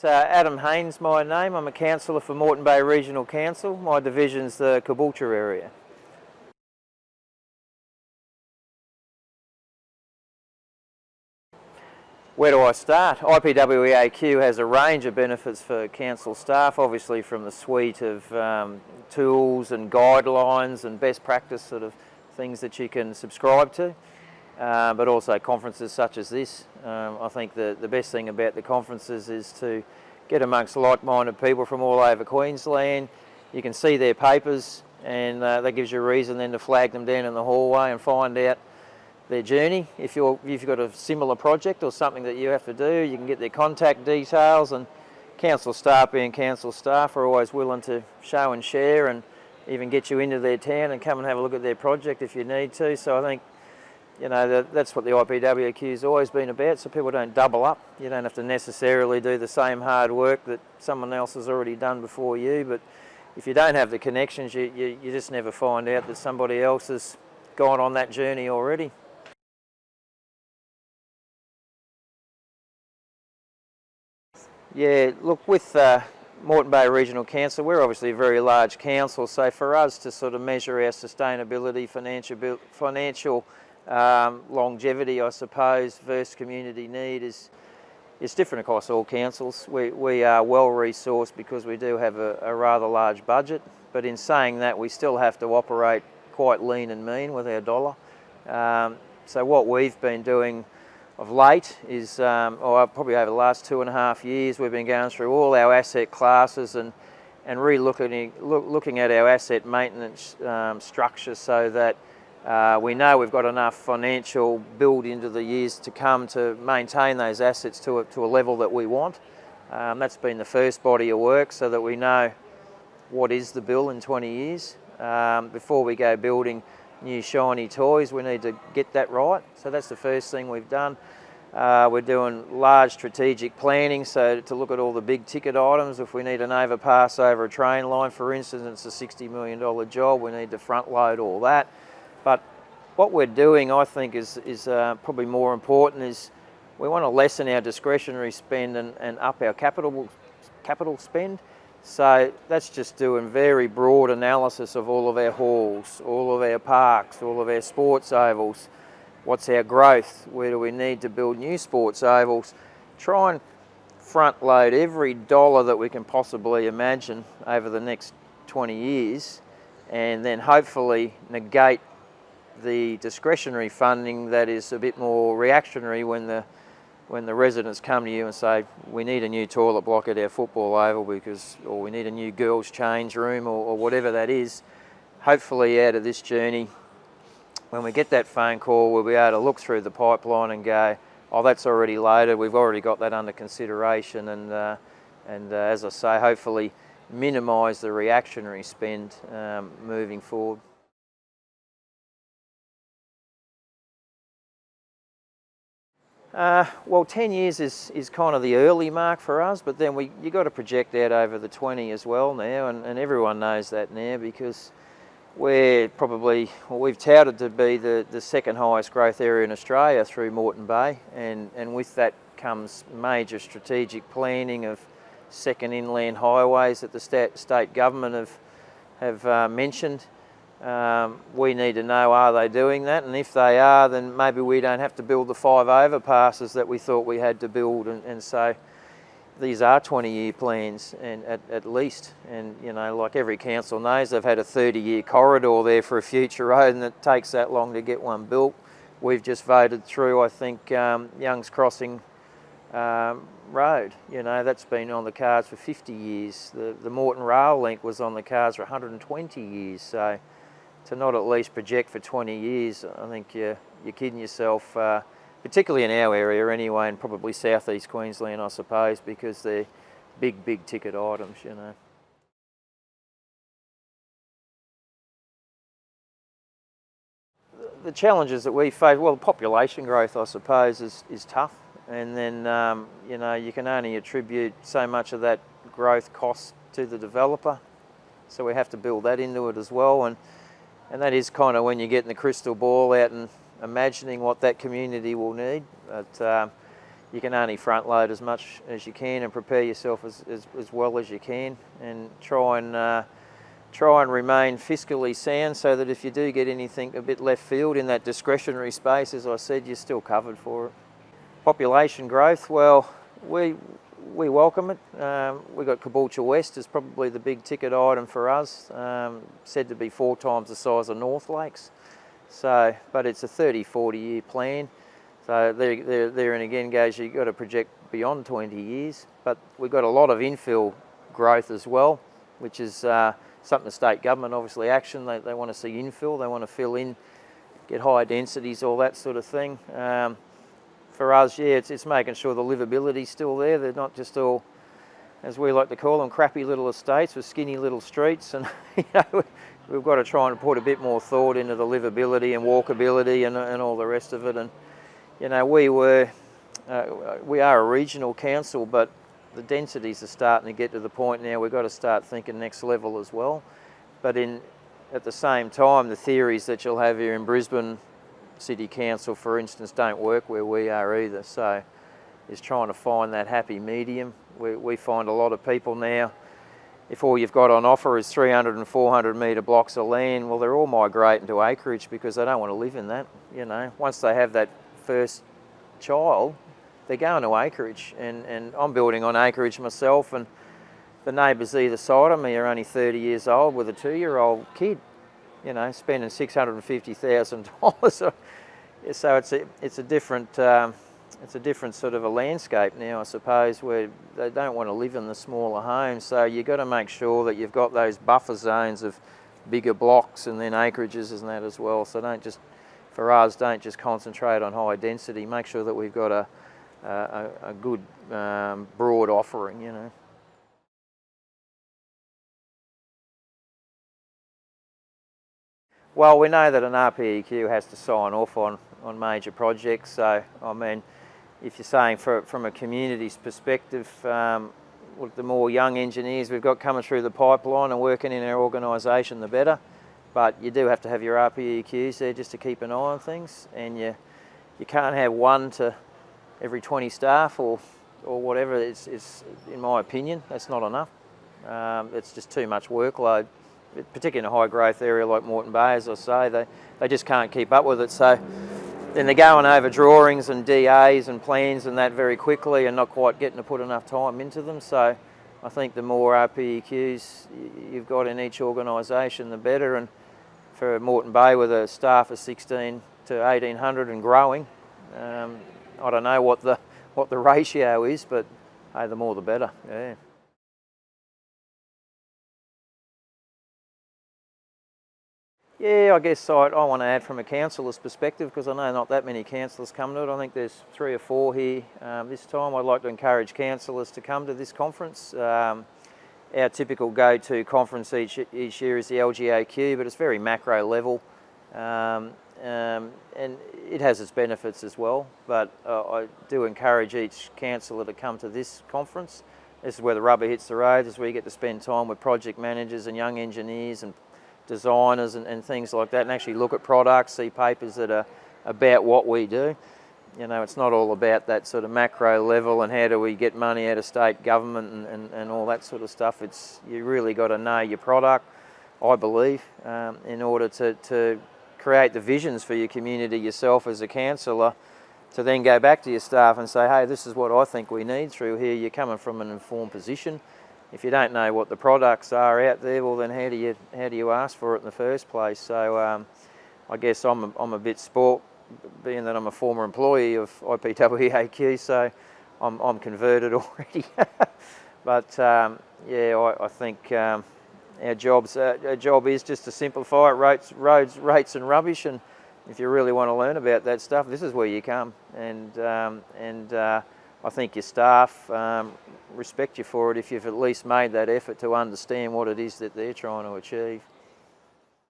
Adam Hain's my name. I'm a councillor for Moreton Bay Regional Council. My division's the Caboolture area. Where do I start? IPWEAQ has a range of benefits for council staff, obviously from the suite of tools and guidelines and best practice sort of things that you can subscribe to, but also conferences such as this. I think the best thing about the conferences is to get amongst like-minded people from all over Queensland. You can see their papers, and that gives you a reason then to flag them down in the hallway and find out their journey. If you've got a similar project or something that you have to do, you can get their contact details, and council staff, being council staff, are always willing to show and share and even get you into their town and come and have a look at their project if you need to. So I think, you know, that's what the IPWEAQ has always been about, so people don't double up. You don't have to necessarily do the same hard work that someone else has already done before you, but if you don't have the connections, you just never find out that somebody else has gone on that journey already. Yeah, look, with Moreton Bay Regional Council, we're obviously a very large council, so for us to sort of measure our sustainability, financial longevity, I suppose, versus community need is different across all councils. We are well resourced because we do have a rather large budget, but in saying that, we still have to operate quite lean and mean with our dollar. So what we've been doing of late is, probably over the last 2.5 years, we've been going through all our asset classes and looking at our asset maintenance structure so that we know we've got enough financial build into the years to come to maintain those assets to a level that we want. That's been the first body of work, so that we know what is the bill in 20 years. Before we go building new shiny toys, we need to get that right. So that's the first thing we've done. We're doing large strategic planning, so to look at all the big ticket items. If we need an overpass over a train line, for instance, it's a $60 million job, we need to front load all that. But what we're doing, I think, is probably more important, is we want to lessen our discretionary spend and up our capital spend. So that's just doing very broad analysis of all of our halls, all of our parks, all of our sports ovals. What's our growth? Where do we need to build new sports ovals? Try and front load every dollar that we can possibly imagine over the next 20 years, and then hopefully negate the discretionary funding that is a bit more reactionary when the residents come to you and say, we need a new toilet block at our football oval or we need a new girls' change room or whatever that is. Hopefully out of this journey, when we get that phone call, we'll be able to look through the pipeline and go, oh, that's already loaded, we've already got that under consideration, and as I say, hopefully minimise the reactionary spend moving forward. Well, 10 years is kind of the early mark for us, but then you got to project out over the 20 as well now, and everyone knows that now, because we've touted to be the second highest growth area in Australia through Moreton Bay, and with that comes major strategic planning of second inland highways that the state government have mentioned. We need to know, are they doing that? And if they are, then maybe we don't have to build the 5 overpasses that we thought we had to build. And so these are 20-year plans, and at least. And, you know, like every council knows, they've had a 30-year corridor there for a future road, and it takes that long to get one built. We've just voted through, I think, Young's Crossing Road. You know, that's been on the cards for 50 years. The Moreton Rail Link was on the cards for 120 years. So to not at least project for 20 years, I think you're kidding yourself, particularly in our area anyway, and probably southeast Queensland, I suppose, because they're big ticket items, you know. The challenges that we face, well, population growth, I suppose, is tough, and then you know, you can only attribute so much of that growth cost to the developer, so we have to build that into it as well. And that is kind of when you're getting the crystal ball out and imagining what that community will need. But you can only front load as much as you can and prepare yourself as well as you can, and try and remain fiscally sound so that if you do get anything a bit left field in that discretionary space, as I said, you're still covered for it. Population growth, well, we welcome it. We've got Caboolture West is probably the big ticket item for us, said to be 4 times the size of North Lakes. So, but it's a 30-40 year plan. So there and again goes, you've got to project beyond 20 years. But we've got a lot of infill growth as well, which is something the state government obviously action. They want to see infill, they want to fill in, get higher densities, all that sort of thing. For us, yeah, it's making sure the livability's still there. They're not just all, as we like to call them, crappy little estates with skinny little streets. And we've got to try and put a bit more thought into the livability and walkability and all the rest of it. And we are a regional council, but the densities are starting to get to the point now we've got to start thinking next level as well. But at the same time, the theories that you'll have here in Brisbane City Council, for instance, don't work where we are either. So is trying to find that happy medium. We find a lot of people now, if all you've got on offer is 300 and 400 metre blocks of land, well, they're all migrating to acreage because they don't want to live in that. Once they have that first child, they're going to acreage, and I'm building on acreage myself, and the neighbours either side of me are only 30 years old with a 2-year-old kid, spending $650,000. So it's a different sort of a landscape now, I suppose, where they don't want to live in the smaller homes. So you've got to make sure that you've got those buffer zones of bigger blocks and then acreages and that as well. So don't just concentrate on high density. Make sure that we've got a good broad offering, Well, we know that an RPEQ has to sign off on major projects. So, I mean, if you're saying from a community's perspective, the more young engineers we've got coming through the pipeline and working in our organisation, the better. But you do have to have your RPEQs there just to keep an eye on things, and you can't have one to every 20 staff or whatever. It's in my opinion, that's not enough. It's just too much workload, particularly in a high growth area like Moreton Bay, as I say. They just can't keep up with it. So then they're going over drawings and DAs and plans and that very quickly and not quite getting to put enough time into them. So I think the more RPEQs you've got in each organisation, the better. And for Moreton Bay, with a staff of 16 to 1800 and growing, I don't know what the ratio is, but hey, the more the better. Yeah. Yeah, I guess I want to add from a councillor's perspective, because I know not that many councillors come to it. I think there's 3 or 4 here this time. I'd like to encourage councillors to come to this conference. Our typical go-to conference each year is the LGAQ, but it's very macro level, and it has its benefits as well. But I do encourage each councillor to come to this conference. This is where the rubber hits the road. This is where you get to spend time with project managers and young engineers and designers and things like that, and actually look at products, see papers that are about what we do. It's not all about that sort of macro level and how do we get money out of state government and all that sort of stuff. You really got to know your product, I believe, in order to create the visions for your community yourself as a councillor, to then go back to your staff and say, hey, this is what I think we need through here. You're coming from an informed position. If you don't know what the products are out there, well then how do you ask for it in the first place? So I guess I'm a bit sport, being that I'm a former employee of IPWEAQ, so I'm converted already. But yeah, I think our job is just to simplify it, roads, rates and rubbish. And if you really want to learn about that stuff, this is where you come. And I think your staff respect you for it if you've at least made that effort to understand what it is that they're trying to achieve.